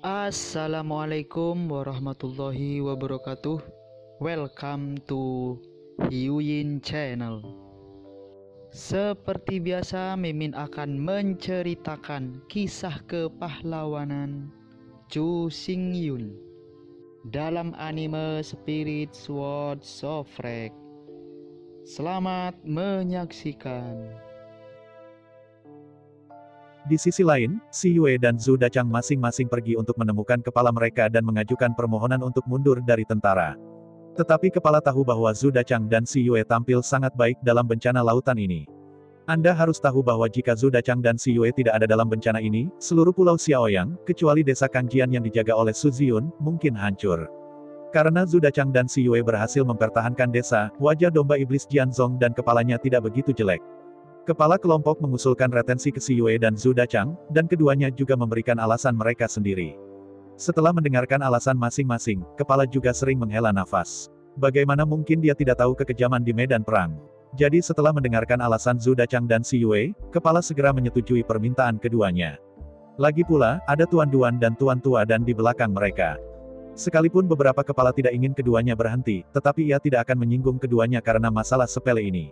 Assalamualaikum warahmatullahi wabarakatuh. Welcome to Hyuyin Channel. Seperti biasa, Mimin akan menceritakan kisah kepahlawanan Chu Xingyun dalam anime Spirit Sword Sofrek. Selamat menyaksikan. Di sisi lain, Si Yue dan Zhu Dachang masing-masing pergi untuk menemukan kepala mereka dan mengajukan permohonan untuk mundur dari tentara. Tetapi kepala tahu bahwa Zhu Dachang dan Si Yue tampil sangat baik dalam bencana lautan ini. Anda harus tahu bahwa jika Zhu Dachang dan Si Yue tidak ada dalam bencana ini, seluruh pulau Xiaoyang, kecuali desa Kangjian yang dijaga oleh Su Ziyun, mungkin hancur. Karena Zhu Dachang dan Si Yue berhasil mempertahankan desa, wajah domba iblis Jianzong dan kepalanya tidak begitu jelek. Kepala kelompok mengusulkan retensi ke Si Yue dan Zhu Dachang, dan keduanya juga memberikan alasan mereka sendiri. Setelah mendengarkan alasan masing-masing, kepala juga sering menghela nafas. Bagaimana mungkin dia tidak tahu kekejaman di medan perang? Jadi setelah mendengarkan alasan Zhu Dachang dan Si Yue, kepala segera menyetujui permintaan keduanya. Lagi pula, ada Tuan Duan dan Tuan Tua dan di belakang mereka. Sekalipun beberapa kepala tidak ingin keduanya berhenti, tetapi ia tidak akan menyinggung keduanya karena masalah sepele ini.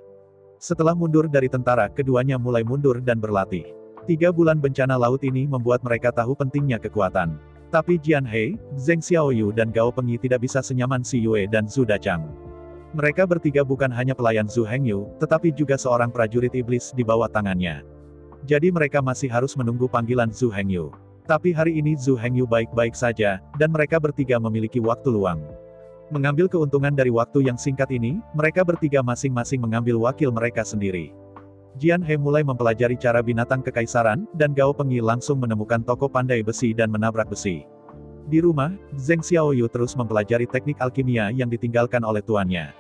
Setelah mundur dari tentara, keduanya mulai mundur dan berlatih. 3 bulan bencana laut ini membuat mereka tahu pentingnya kekuatan. Tapi Jian He, Zheng Xiaoyu dan Gao Pengyi tidak bisa senyaman Si Yue dan Zhu Dachang. Mereka bertiga bukan hanya pelayan Zhu Hengyu, tetapi juga seorang prajurit iblis di bawah tangannya. Jadi mereka masih harus menunggu panggilan Zhu Hengyu. Tapi hari ini Zhu Hengyu baik-baik saja, dan mereka bertiga memiliki waktu luang. Mengambil keuntungan dari waktu yang singkat ini, mereka bertiga masing-masing mengambil wakil mereka sendiri. Jian He mulai mempelajari cara binatang kekaisaran, dan Gao Pengyi langsung menemukan toko pandai besi dan menabrak besi. Di rumah, Zheng Xiaoyu terus mempelajari teknik alkimia yang ditinggalkan oleh tuannya.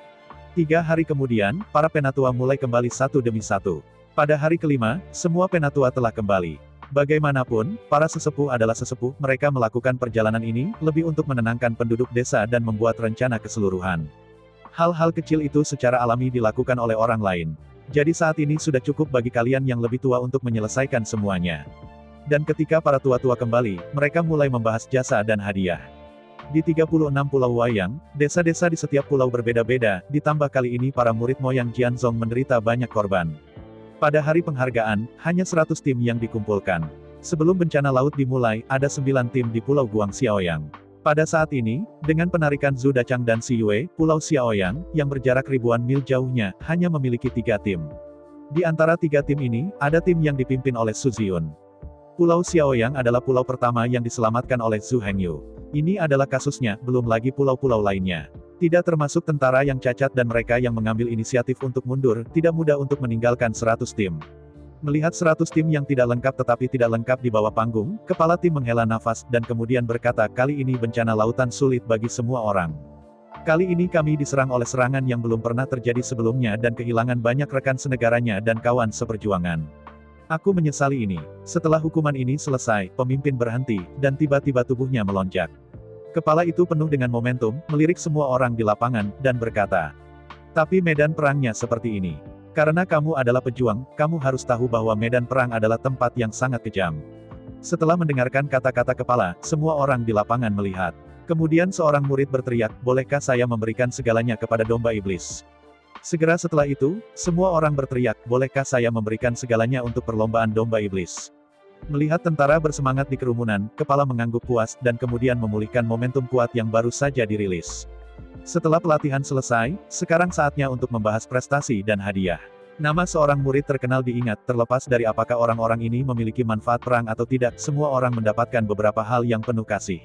3 hari kemudian, para penatua mulai kembali satu demi satu. Pada hari kelima, semua penatua telah kembali. Bagaimanapun, para sesepuh adalah sesepuh, mereka melakukan perjalanan ini, lebih untuk menenangkan penduduk desa dan membuat rencana keseluruhan. Hal-hal kecil itu secara alami dilakukan oleh orang lain. Jadi saat ini sudah cukup bagi kalian yang lebih tua untuk menyelesaikan semuanya. Dan ketika para tua-tua kembali, mereka mulai membahas jasa dan hadiah. Di 36 pulau Wayang, desa-desa di setiap pulau berbeda-beda, ditambah kali ini para murid moyang Jianzong menderita banyak korban. Pada hari penghargaan, hanya 100 tim yang dikumpulkan. Sebelum bencana laut dimulai, ada 9 tim di Pulau Guang Xiaoyang. Pada saat ini, dengan penarikan Zhu Dachang dan Si Yue, Pulau Xiaoyang, yang berjarak ribuan mil jauhnya, hanya memiliki 3 tim. Di antara 3 tim ini, ada tim yang dipimpin oleh Su Ziyun. Pulau Xiaoyang adalah pulau pertama yang diselamatkan oleh Zhu Hengyu. Ini adalah kasusnya, belum lagi pulau-pulau lainnya. Tidak termasuk tentara yang cacat dan mereka yang mengambil inisiatif untuk mundur, tidak mudah untuk meninggalkan 100 tim. Melihat 100 tim yang tidak lengkap tetapi tidak lengkap di bawah panggung, kepala tim menghela nafas, dan kemudian berkata, kali ini bencana lautan sulit bagi semua orang. Kali ini kami diserang oleh serangan yang belum pernah terjadi sebelumnya dan kehilangan banyak rekan senegaranya dan kawan seperjuangan. Aku menyesali ini. Setelah hukuman ini selesai, pemimpin berhenti, dan tiba-tiba tubuhnya melonjak. Kepala itu penuh dengan momentum, melirik semua orang di lapangan, dan berkata, tapi medan perangnya seperti ini. Karena kamu adalah pejuang, kamu harus tahu bahwa medan perang adalah tempat yang sangat kejam. Setelah mendengarkan kata-kata kepala, semua orang di lapangan melihat. Kemudian seorang murid berteriak, bolehkah saya memberikan segalanya kepada domba iblis? Segera setelah itu, semua orang berteriak, bolehkah saya memberikan segalanya untuk perlombaan domba iblis? Melihat tentara bersemangat di kerumunan, kepala mengangguk puas, dan kemudian memulihkan momentum kuat yang baru saja dirilis. Setelah pelatihan selesai, sekarang saatnya untuk membahas prestasi dan hadiah. Nama seorang murid terkenal diingat, terlepas dari apakah orang-orang ini memiliki manfaat perang atau tidak, semua orang mendapatkan beberapa hal yang penuh kasih.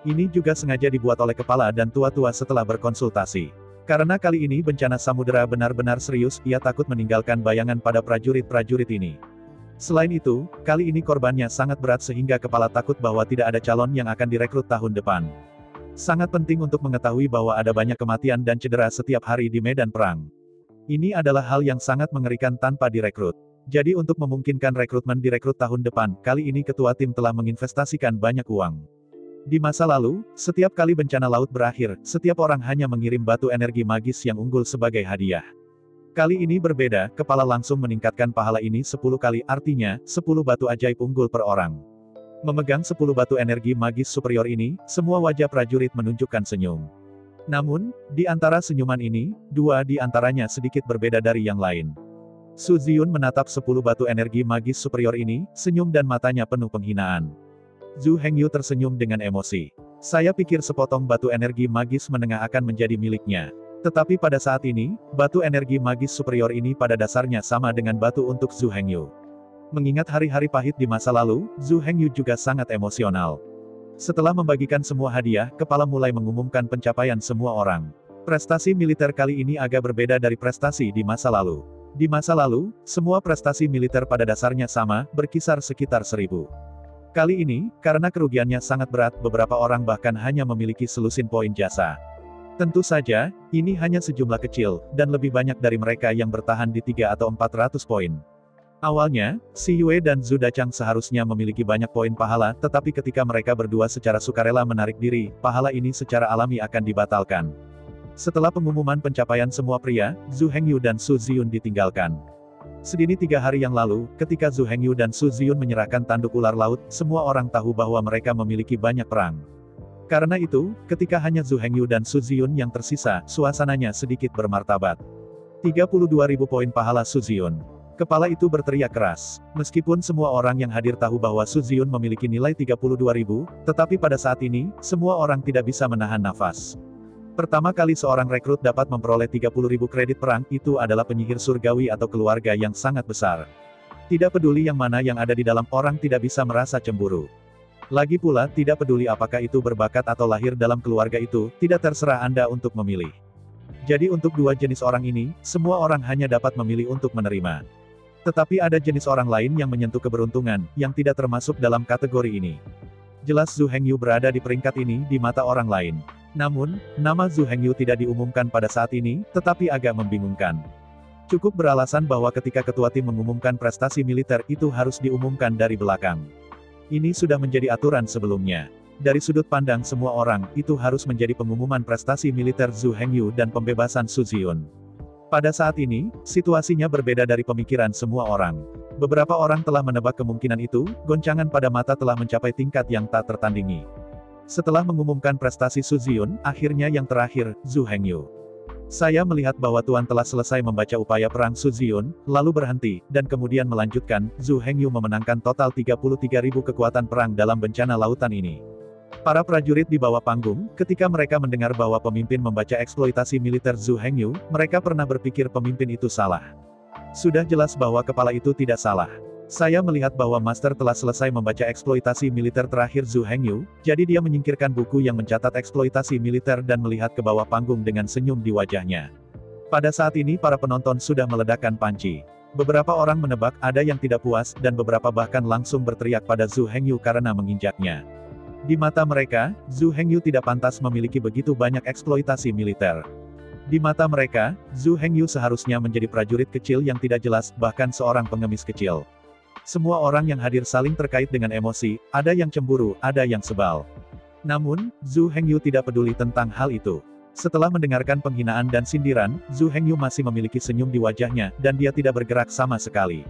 Ini juga sengaja dibuat oleh kepala dan tua-tua setelah berkonsultasi. Karena kali ini bencana samudera benar-benar serius, ia takut meninggalkan bayangan pada prajurit-prajurit ini. Selain itu, kali ini korbannya sangat berat sehingga kepala takut bahwa tidak ada calon yang akan direkrut tahun depan. Sangat penting untuk mengetahui bahwa ada banyak kematian dan cedera setiap hari di medan perang. Ini adalah hal yang sangat mengerikan tanpa direkrut. Jadi untuk memungkinkan rekrutmen direkrut tahun depan, kali ini ketua tim telah menginvestasikan banyak uang. Di masa lalu, setiap kali bencana laut berakhir, setiap orang hanya mengirim batu energi magis yang unggul sebagai hadiah. Kali ini berbeda, kepala langsung meningkatkan pahala ini 10 kali, artinya, 10 batu ajaib unggul per orang. Memegang 10 batu energi magis superior ini, semua wajah prajurit menunjukkan senyum. Namun, di antara senyuman ini, 2 di antaranya sedikit berbeda dari yang lain. Su Ziyun menatap 10 batu energi magis superior ini, senyum dan matanya penuh penghinaan. Zhu Hengyu tersenyum dengan emosi. Saya pikir sepotong batu energi magis menengah akan menjadi miliknya. Tetapi pada saat ini, batu energi magis superior ini pada dasarnya sama dengan batu untuk Zhu Hengyu. Mengingat hari-hari pahit di masa lalu, Zhu Hengyu juga sangat emosional. Setelah membagikan semua hadiah, kepala mulai mengumumkan pencapaian semua orang. Prestasi militer kali ini agak berbeda dari prestasi di masa lalu. Di masa lalu, semua prestasi militer pada dasarnya sama, berkisar sekitar 1000. Kali ini, karena kerugiannya sangat berat, beberapa orang bahkan hanya memiliki selusin poin jasa. Tentu saja, ini hanya sejumlah kecil, dan lebih banyak dari mereka yang bertahan di 3 atau 400 poin. Awalnya, Xi Yue dan Zhu Dachang seharusnya memiliki banyak poin pahala, tetapi ketika mereka berdua secara sukarela menarik diri, pahala ini secara alami akan dibatalkan. Setelah pengumuman pencapaian semua pria, Zhu Hengyu dan Su Ziyun ditinggalkan. Sedini 3 hari yang lalu, ketika Zhu Hengyu dan Su Ziyun menyerahkan tanduk ular laut, semua orang tahu bahwa mereka memiliki banyak perang. Karena itu, ketika hanya Zhu Hengyu dan Su Ziyun yang tersisa, suasananya sedikit bermartabat. 32.000 poin pahala Su Ziyun. Kepala itu berteriak keras. Meskipun semua orang yang hadir tahu bahwa Su Ziyun memiliki nilai 32.000, tetapi pada saat ini, semua orang tidak bisa menahan nafas. Pertama kali seorang rekrut dapat memperoleh 30.000 kredit perang, itu adalah penyihir surgawi atau keluarga yang sangat besar. Tidak peduli yang mana yang ada di dalam, orang tidak bisa merasa cemburu. Lagi pula, tidak peduli apakah itu berbakat atau lahir dalam keluarga itu, tidak terserah Anda untuk memilih. Jadi untuk 2 jenis orang ini, semua orang hanya dapat memilih untuk menerima. Tetapi ada jenis orang lain yang menyentuh keberuntungan, yang tidak termasuk dalam kategori ini. Jelas Zhu Hengyu berada di peringkat ini di mata orang lain. Namun, nama Zhu Hengyu tidak diumumkan pada saat ini, tetapi agak membingungkan. Cukup beralasan bahwa ketika ketua tim mengumumkan prestasi militer itu harus diumumkan dari belakang. Ini sudah menjadi aturan sebelumnya. Dari sudut pandang semua orang, itu harus menjadi pengumuman prestasi militer Zhu Hengyu dan pembebasan Su Ziyun. Pada saat ini, situasinya berbeda dari pemikiran semua orang. Beberapa orang telah menebak kemungkinan itu, goncangan pada mata telah mencapai tingkat yang tak tertandingi. Setelah mengumumkan prestasi Su Ziyun, akhirnya yang terakhir, Zhu Hengyu. Saya melihat bahwa Tuan telah selesai membaca upaya perang Su Ziyun, lalu berhenti, dan kemudian melanjutkan, Zhu Hengyu memenangkan total 33.000 kekuatan perang dalam bencana lautan ini. Para prajurit di bawah panggung, ketika mereka mendengar bahwa pemimpin membaca eksploitasi militer Zhu Hengyu, mereka pernah berpikir pemimpin itu salah. Sudah jelas bahwa kepala itu tidak salah. Saya melihat bahwa Master telah selesai membaca eksploitasi militer terakhir Zhu Hengyu, jadi dia menyingkirkan buku yang mencatat eksploitasi militer dan melihat ke bawah panggung dengan senyum di wajahnya. Pada saat ini para penonton sudah meledakkan panci. Beberapa orang menebak, ada yang tidak puas, dan beberapa bahkan langsung berteriak pada Zhu Hengyu karena menginjaknya. Di mata mereka, Zhu Hengyu tidak pantas memiliki begitu banyak eksploitasi militer. Di mata mereka, Zhu Hengyu seharusnya menjadi prajurit kecil yang tidak jelas, bahkan seorang pengemis kecil. Semua orang yang hadir saling terkait dengan emosi, ada yang cemburu, ada yang sebal. Namun, Zhu Hengyu tidak peduli tentang hal itu. Setelah mendengarkan penghinaan dan sindiran, Zhu Hengyu masih memiliki senyum di wajahnya, dan dia tidak bergerak sama sekali.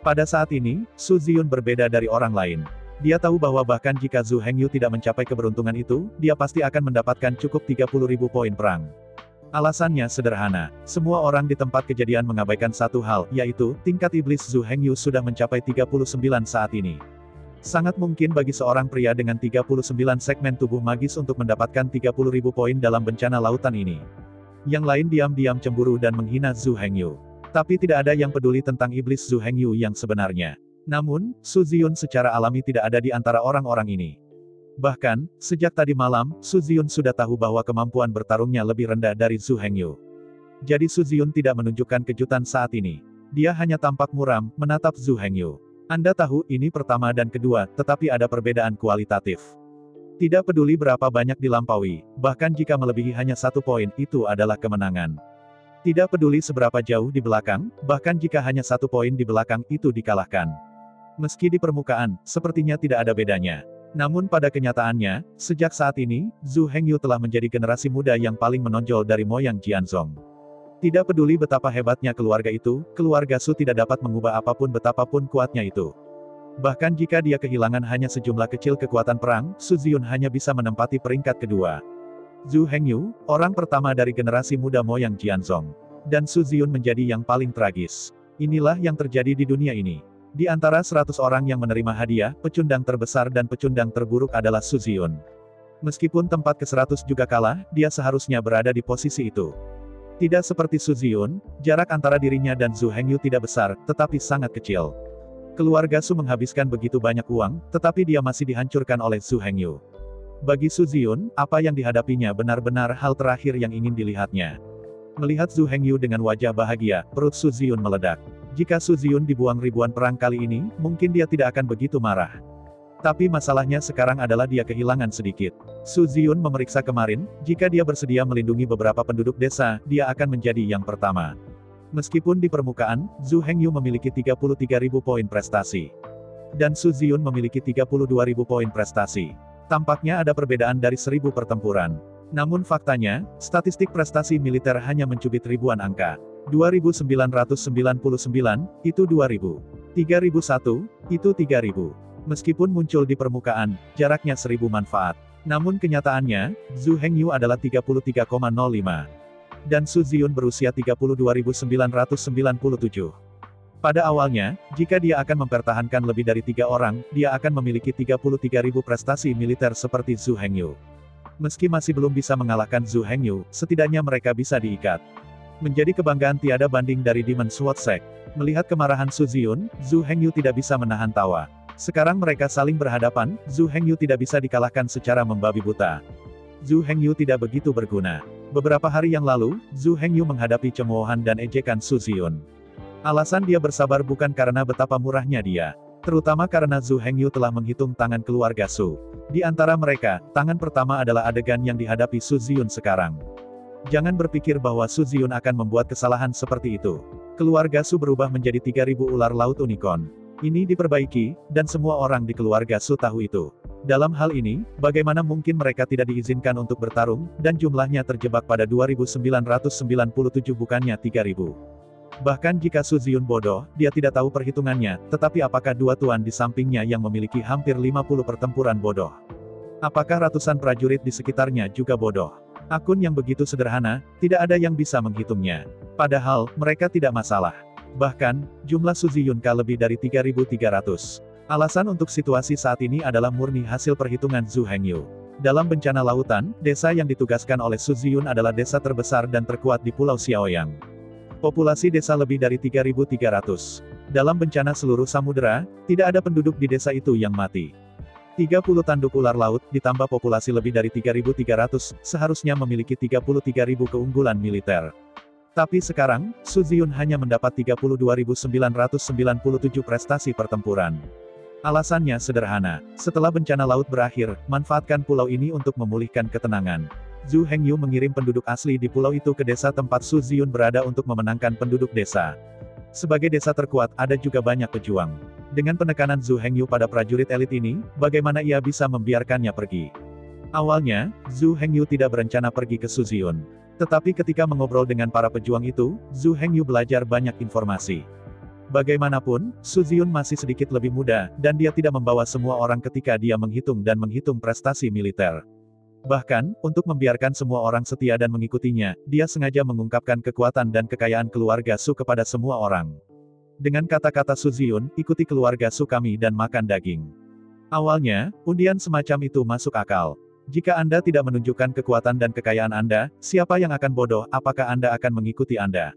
Pada saat ini, Su Ziyun berbeda dari orang lain. Dia tahu bahwa bahkan jika Zhu Hengyu tidak mencapai keberuntungan itu, dia pasti akan mendapatkan cukup 30.000 poin perang. Alasannya sederhana. Semua orang di tempat kejadian mengabaikan satu hal, yaitu, tingkat iblis Zhu Hengyu sudah mencapai 39 saat ini. Sangat mungkin bagi seorang pria dengan 39 segmen tubuh magis untuk mendapatkan 30.000 poin dalam bencana lautan ini. Yang lain diam-diam cemburu dan menghina Zhu Hengyu. Tapi tidak ada yang peduli tentang iblis Zhu Hengyu yang sebenarnya. Namun, Su Ziyun secara alami tidak ada di antara orang-orang ini. Bahkan, sejak tadi malam, Su Ziyun sudah tahu bahwa kemampuan bertarungnya lebih rendah dari Zhu Hengyu. Jadi Su Ziyun tidak menunjukkan kejutan saat ini. Dia hanya tampak muram, menatap Zhu Hengyu. Anda tahu, ini pertama dan kedua, tetapi ada perbedaan kualitatif. Tidak peduli berapa banyak dilampaui, bahkan jika melebihi hanya 1 poin, itu adalah kemenangan. Tidak peduli seberapa jauh di belakang, bahkan jika hanya 1 poin di belakang, itu dikalahkan. Meski di permukaan, sepertinya tidak ada bedanya. Namun pada kenyataannya, sejak saat ini, Zhu Hengyu telah menjadi generasi muda yang paling menonjol dari moyang Jianzhong. Tidak peduli betapa hebatnya keluarga itu, keluarga Su tidak dapat mengubah apapun betapapun kuatnya itu. Bahkan jika dia kehilangan hanya sejumlah kecil kekuatan perang, Su Ziyun hanya bisa menempati peringkat kedua. Zhu Hengyu, orang pertama dari generasi muda moyang Jianzong. Dan Su Ziyun menjadi yang paling tragis. Inilah yang terjadi di dunia ini. Di antara 100 orang yang menerima hadiah, pecundang terbesar dan pecundang terburuk adalah Su Ziyun. Meskipun tempat ke-100 juga kalah, dia seharusnya berada di posisi itu. Tidak seperti Su Ziyun, jarak antara dirinya dan Zhu Hengyu tidak besar, tetapi sangat kecil. Keluarga Su menghabiskan begitu banyak uang, tetapi dia masih dihancurkan oleh Zhu Hengyu. Bagi Su Ziyun, apa yang dihadapinya benar-benar hal terakhir yang ingin dilihatnya. Melihat Zhu Hengyu dengan wajah bahagia, perut Su Ziyun meledak. Jika Su Ziyun dibuang ribuan perang kali ini, mungkin dia tidak akan begitu marah. Tapi masalahnya sekarang adalah dia kehilangan sedikit. Su Ziyun memeriksa kemarin, jika dia bersedia melindungi beberapa penduduk desa, dia akan menjadi yang pertama. Meskipun di permukaan, Zhu Hengyu memiliki 33.000 poin prestasi. Dan Su Ziyun memiliki 32.000 poin prestasi. Tampaknya ada perbedaan dari 1000 pertempuran. Namun faktanya, statistik prestasi militer hanya mencubit ribuan angka. 2.999, itu 2.000. 3.001, itu 3.000. Meskipun muncul di permukaan, jaraknya 1000 manfaat. Namun kenyataannya, Zhu Hengyu adalah 33,05. Dan Su Ziyun berusia 32.997. Pada awalnya, jika dia akan mempertahankan lebih dari 3 orang, dia akan memiliki 33.000 prestasi militer seperti Zhu Hengyu. Meski masih belum bisa mengalahkan Zhu Hengyu, setidaknya mereka bisa diikat. Menjadi kebanggaan tiada banding dari Demon Sword Sect. Melihat kemarahan Su Ziyun, Zhu Hengyu tidak bisa menahan tawa. Sekarang mereka saling berhadapan, Zhu Hengyu tidak bisa dikalahkan secara membabi buta. Zhu Hengyu tidak begitu berguna. Beberapa hari yang lalu, Zhu Hengyu menghadapi cemoohan dan ejekan Su Ziyun. Alasan dia bersabar bukan karena betapa murahnya dia. Terutama karena Zhu Hengyu telah menghitung tangan keluarga Su. Di antara mereka, tangan pertama adalah adegan yang dihadapi Su Ziyun sekarang. Jangan berpikir bahwa Su Ziyun akan membuat kesalahan seperti itu. Keluarga Su berubah menjadi 3.000 ular laut unicorn. Ini diperbaiki, dan semua orang di keluarga Su tahu itu. Dalam hal ini, bagaimana mungkin mereka tidak diizinkan untuk bertarung, dan jumlahnya terjebak pada 2.997 bukannya 3.000. Bahkan jika Su Ziyun bodoh, dia tidak tahu perhitungannya, tetapi apakah dua tuan di sampingnya yang memiliki hampir 50 pertempuran bodoh? Apakah ratusan prajurit di sekitarnya juga bodoh? Akun yang begitu sederhana, tidak ada yang bisa menghitungnya. Padahal, mereka tidak masalah. Bahkan, jumlah Su Ziyun lebih dari 3.300. Alasan untuk situasi saat ini adalah murni hasil perhitungan Zhu Hengyu. Dalam bencana lautan, desa yang ditugaskan oleh Su Ziyun adalah desa terbesar dan terkuat di Pulau Xiaoyang. Populasi desa lebih dari 3.300. Dalam bencana seluruh samudera, tidak ada penduduk di desa itu yang mati. 30 tanduk ular laut, ditambah populasi lebih dari 3.300, seharusnya memiliki 33.000 keunggulan militer. Tapi sekarang, Su Ziyun hanya mendapat 32.997 prestasi pertempuran. Alasannya sederhana. Setelah bencana laut berakhir, manfaatkan pulau ini untuk memulihkan ketenangan. Zhu Hengyu mengirim penduduk asli di pulau itu ke desa tempat Su Ziyun berada untuk memenangkan penduduk desa. Sebagai desa terkuat, ada juga banyak pejuang. Dengan penekanan Zhu Hengyu pada prajurit elit ini, bagaimana ia bisa membiarkannya pergi? Awalnya, Zhu Hengyu tidak berencana pergi ke Su Ziyun. Tetapi ketika mengobrol dengan para pejuang itu, Zhu Hengyu belajar banyak informasi. Bagaimanapun, Su Ziyun masih sedikit lebih muda, dan dia tidak membawa semua orang ketika dia menghitung prestasi militer. Bahkan, untuk membiarkan semua orang setia dan mengikutinya, dia sengaja mengungkapkan kekuatan dan kekayaan keluarga Su kepada semua orang. Dengan kata-kata Su Ziyun, ikuti keluarga Su kami dan makan daging. Awalnya, undian semacam itu masuk akal. Jika Anda tidak menunjukkan kekuatan dan kekayaan Anda, siapa yang akan bodoh, apakah Anda akan mengikuti Anda?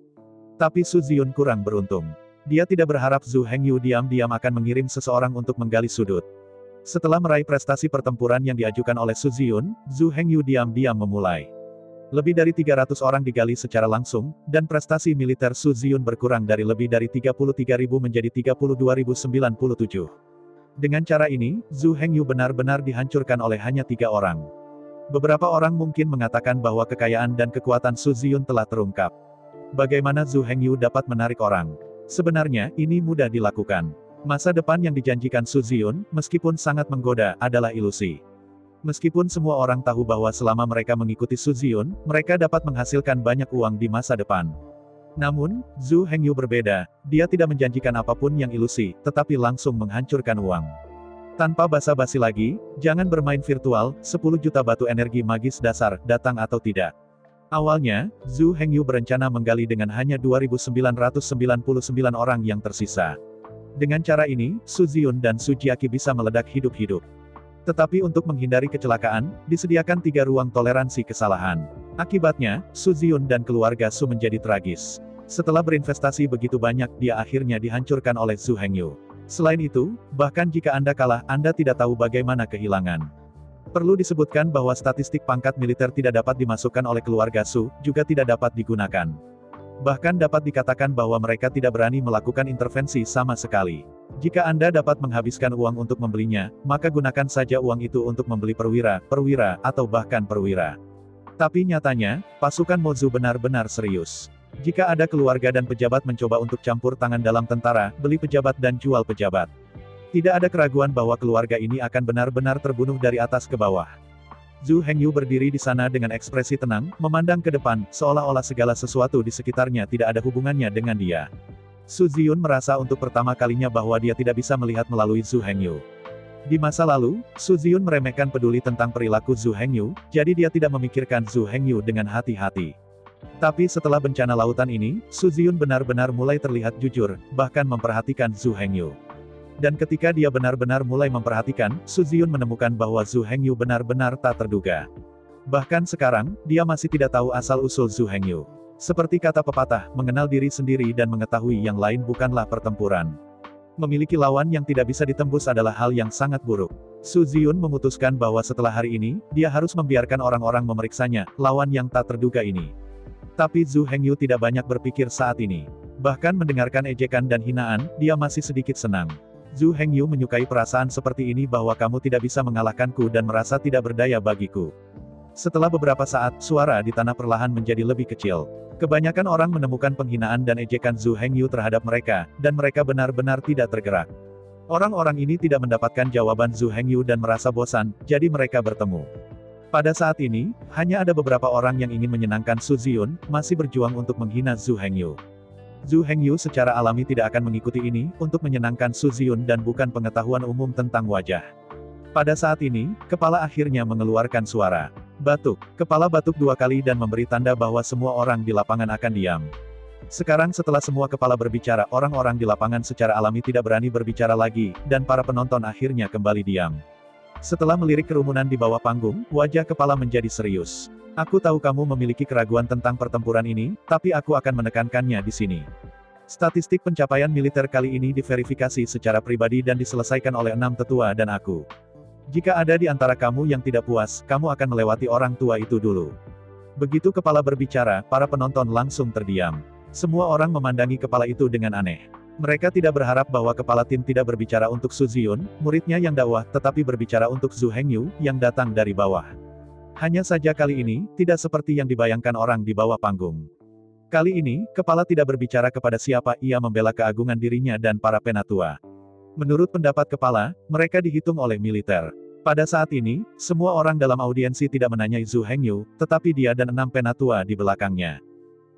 Tapi Su Ziyun kurang beruntung. Dia tidak berharap Zhu Hengyu diam-diam akan mengirim seseorang untuk menggali sudut. Setelah meraih prestasi pertempuran yang diajukan oleh Su Ziyun, Zhu Hengyu diam-diam memulai. Lebih dari 300 orang digali secara langsung, dan prestasi militer Su Ziyun berkurang dari lebih dari 33.000 menjadi 32.097. Dengan cara ini, Zhu Hengyu benar-benar dihancurkan oleh hanya 3 orang. Beberapa orang mungkin mengatakan bahwa kekayaan dan kekuatan Su Ziyun telah terungkap. Bagaimana Zhu Hengyu dapat menarik orang? Sebenarnya, ini mudah dilakukan. Masa depan yang dijanjikan Su Ziyun, meskipun sangat menggoda, adalah ilusi. Meskipun semua orang tahu bahwa selama mereka mengikuti Su Ziyun, mereka dapat menghasilkan banyak uang di masa depan. Namun, Zhu Hengyu berbeda, dia tidak menjanjikan apapun yang ilusi, tetapi langsung menghancurkan uang. Tanpa basa-basi lagi, jangan bermain virtual, 10 juta batu energi magis dasar, datang atau tidak. Awalnya, Zhu Hengyu berencana menggali dengan hanya 2.999 orang yang tersisa. Dengan cara ini, Su Ziyun dan Su Jiaqi bisa meledak hidup-hidup. Tetapi untuk menghindari kecelakaan, disediakan 3 ruang toleransi kesalahan. Akibatnya, Su Ziyun dan keluarga Su menjadi tragis. Setelah berinvestasi begitu banyak, dia akhirnya dihancurkan oleh Zhu Hengyu. Selain itu, bahkan jika Anda kalah, Anda tidak tahu bagaimana kehilangan. Perlu disebutkan bahwa statistik pangkat militer tidak dapat dimasukkan oleh keluarga Su, juga tidak dapat digunakan. Bahkan dapat dikatakan bahwa mereka tidak berani melakukan intervensi sama sekali. Jika Anda dapat menghabiskan uang untuk membelinya, maka gunakan saja uang itu untuk membeli perwira, atau bahkan perwira. Tapi nyatanya, pasukan Mozu benar-benar serius. Jika ada keluarga dan pejabat mencoba untuk campur tangan dalam tentara, beli pejabat dan jual pejabat. Tidak ada keraguan bahwa keluarga ini akan benar-benar terbunuh dari atas ke bawah. Zhu Hengyu berdiri di sana dengan ekspresi tenang, memandang ke depan, seolah-olah segala sesuatu di sekitarnya tidak ada hubungannya dengan dia. Su Ziyun merasa untuk pertama kalinya bahwa dia tidak bisa melihat melalui Zhu Hengyu. Di masa lalu, Su Ziyun meremehkan peduli tentang perilaku Zhu Hengyu, jadi dia tidak memikirkan Zhu Hengyu dengan hati-hati. Tapi setelah bencana lautan ini, Su Ziyun benar-benar mulai terlihat jujur, bahkan memperhatikan Zhu Hengyu. Dan ketika dia benar-benar mulai memperhatikan, Su Ziyun menemukan bahwa Zhu Hengyu benar-benar tak terduga. Bahkan sekarang, dia masih tidak tahu asal-usul Zhu Hengyu. Seperti kata pepatah, mengenal diri sendiri dan mengetahui yang lain bukanlah pertempuran. Memiliki lawan yang tidak bisa ditembus adalah hal yang sangat buruk. Su Ziyun memutuskan bahwa setelah hari ini, dia harus membiarkan orang-orang memeriksanya, lawan yang tak terduga ini. Tapi Zhu Hengyu tidak banyak berpikir saat ini. Bahkan mendengarkan ejekan dan hinaan, dia masih sedikit senang. Zhu Hengyu menyukai perasaan seperti ini bahwa kamu tidak bisa mengalahkanku dan merasa tidak berdaya bagiku. Setelah beberapa saat, suara di tanah perlahan menjadi lebih kecil. Kebanyakan orang menemukan penghinaan dan ejekan Zhu Hengyu terhadap mereka, dan mereka benar-benar tidak tergerak. Orang-orang ini tidak mendapatkan jawaban Zhu Hengyu dan merasa bosan, jadi mereka bertemu. Pada saat ini, hanya ada beberapa orang yang ingin menyenangkan Su Ziyun, masih berjuang untuk menghina Zhu Hengyu. Zhu Hengyu secara alami tidak akan mengikuti ini, untuk menyenangkan Su Ziyun dan bukan pengetahuan umum tentang wajah. Pada saat ini, kepala akhirnya mengeluarkan suara. Batuk. Kepala batuk 2 kali dan memberi tanda bahwa semua orang di lapangan akan diam. Sekarang setelah semua kepala berbicara, orang-orang di lapangan secara alami tidak berani berbicara lagi, dan para penonton akhirnya kembali diam. Setelah melirik kerumunan di bawah panggung, wajah kepala menjadi serius. Aku tahu kamu memiliki keraguan tentang pertempuran ini, tapi aku akan menekankannya di sini. Statistik pencapaian militer kali ini diverifikasi secara pribadi dan diselesaikan oleh 6 tetua dan aku. Jika ada di antara kamu yang tidak puas, kamu akan melewati orang tua itu dulu. Begitu kepala berbicara, para penonton langsung terdiam. Semua orang memandangi kepala itu dengan aneh. Mereka tidak berharap bahwa kepala tim tidak berbicara untuk Su Ziyun, muridnya yang dakwah, tetapi berbicara untuk Zhu Hengyu, yang datang dari bawah. Hanya saja kali ini, tidak seperti yang dibayangkan orang di bawah panggung. Kali ini, kepala tidak berbicara kepada siapa, ia membela keagungan dirinya dan para penatua. Menurut pendapat kepala, mereka dihitung oleh militer. Pada saat ini, semua orang dalam audiensi tidak menanyai Zhu Hengyu, tetapi dia dan 6 penatua di belakangnya.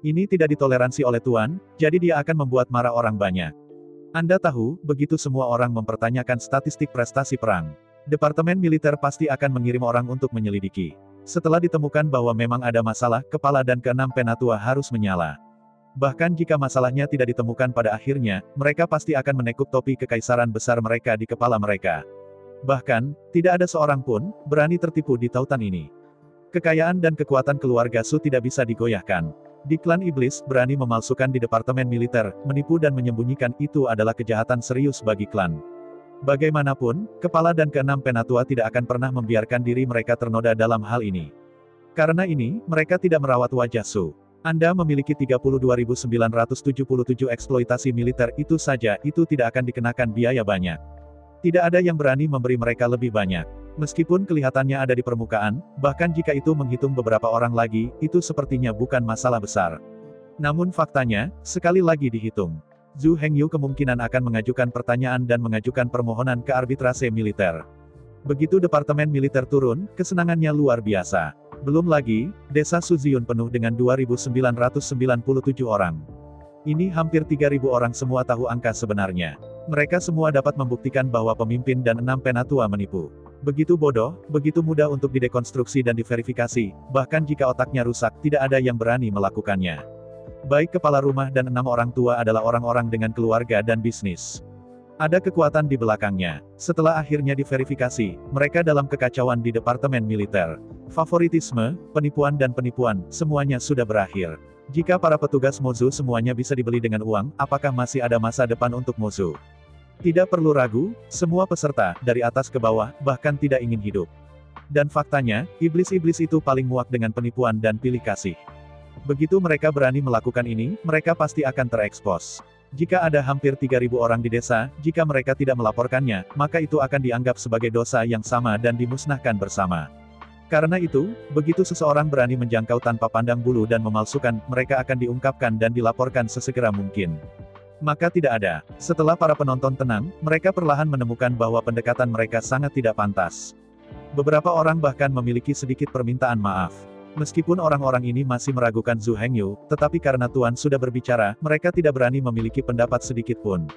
Ini tidak ditoleransi oleh Tuan, jadi dia akan membuat marah orang banyak. Anda tahu, begitu semua orang mempertanyakan statistik prestasi perang, Departemen Militer pasti akan mengirim orang untuk menyelidiki. Setelah ditemukan bahwa memang ada masalah, kepala dan ke-6 penatua harus menyala. Bahkan jika masalahnya tidak ditemukan pada akhirnya, mereka pasti akan menekuk topi kekaisaran besar mereka di kepala mereka. Bahkan, tidak ada seorang pun berani tertipu di tautan ini. Kekayaan dan kekuatan keluarga Su tidak bisa digoyahkan. Di klan iblis, berani memalsukan di departemen militer, menipu dan menyembunyikan, itu adalah kejahatan serius bagi klan. Bagaimanapun, kepala dan ke-6 penatua tidak akan pernah membiarkan diri mereka ternoda dalam hal ini. Karena ini, mereka tidak merawat wajah Su. Anda memiliki 32.977 eksploitasi militer, itu saja, itu tidak akan dikenakan biaya banyak. Tidak ada yang berani memberi mereka lebih banyak. Meskipun kelihatannya ada di permukaan, bahkan jika itu menghitung beberapa orang lagi, itu sepertinya bukan masalah besar. Namun faktanya, sekali lagi dihitung, Zhu Hengyu kemungkinan akan mengajukan pertanyaan dan mengajukan permohonan ke arbitrase militer. Begitu departemen militer turun, kesenangannya luar biasa. Belum lagi, desa Su Ziyun penuh dengan 2.997 orang. Ini hampir 3.000 orang semua tahu angka sebenarnya. Mereka semua dapat membuktikan bahwa pemimpin dan 6 penatua menipu. Begitu bodoh, begitu mudah untuk didekonstruksi dan diverifikasi, bahkan jika otaknya rusak, tidak ada yang berani melakukannya. Baik kepala rumah dan 6 orang tua adalah orang-orang dengan keluarga dan bisnis. Ada kekuatan di belakangnya. Setelah akhirnya diverifikasi, mereka dalam kekacauan di departemen militer. Favoritisme, penipuan dan penipuan, semuanya sudah berakhir. Jika para petugas Mozu semuanya bisa dibeli dengan uang, apakah masih ada masa depan untuk Mozu? Tidak perlu ragu, semua peserta, dari atas ke bawah, bahkan tidak ingin hidup. Dan faktanya, iblis-iblis itu paling muak dengan penipuan dan pilih kasih. Begitu mereka berani melakukan ini, mereka pasti akan terekspos. Jika ada hampir 3.000 orang di desa, jika mereka tidak melaporkannya, maka itu akan dianggap sebagai dosa yang sama dan dimusnahkan bersama. Karena itu, begitu seseorang berani menjangkau tanpa pandang bulu dan memalsukan, mereka akan diungkapkan dan dilaporkan sesegera mungkin. Maka tidak ada. Setelah para penonton tenang, mereka perlahan menemukan bahwa pendekatan mereka sangat tidak pantas. Beberapa orang bahkan memiliki sedikit permintaan maaf. Meskipun orang-orang ini masih meragukan Zhu Hengyu, tetapi karena Tuan sudah berbicara, mereka tidak berani memiliki pendapat sedikit pun.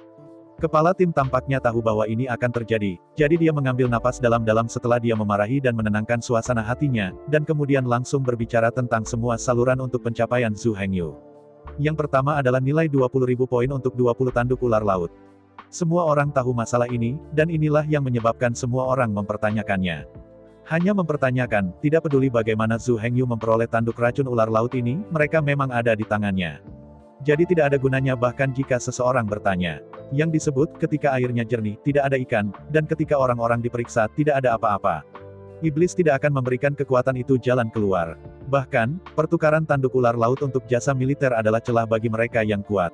Kepala tim tampaknya tahu bahwa ini akan terjadi, jadi dia mengambil napas dalam-dalam setelah dia memarahi dan menenangkan suasana hatinya, dan kemudian langsung berbicara tentang semua saluran untuk pencapaian Zhu Hengyu. Yang pertama adalah nilai 20.000 poin untuk 20 tanduk ular laut. Semua orang tahu masalah ini, dan inilah yang menyebabkan semua orang mempertanyakannya. Hanya mempertanyakan, tidak peduli bagaimana Zhu Hengyu memperoleh tanduk racun ular laut ini, mereka memang ada di tangannya. Jadi tidak ada gunanya bahkan jika seseorang bertanya. Yang disebut, ketika airnya jernih, tidak ada ikan, dan ketika orang-orang diperiksa, tidak ada apa-apa. Iblis tidak akan memberikan kekuatan itu jalan keluar. Bahkan, pertukaran tanduk ular laut untuk jasa militer adalah celah bagi mereka yang kuat.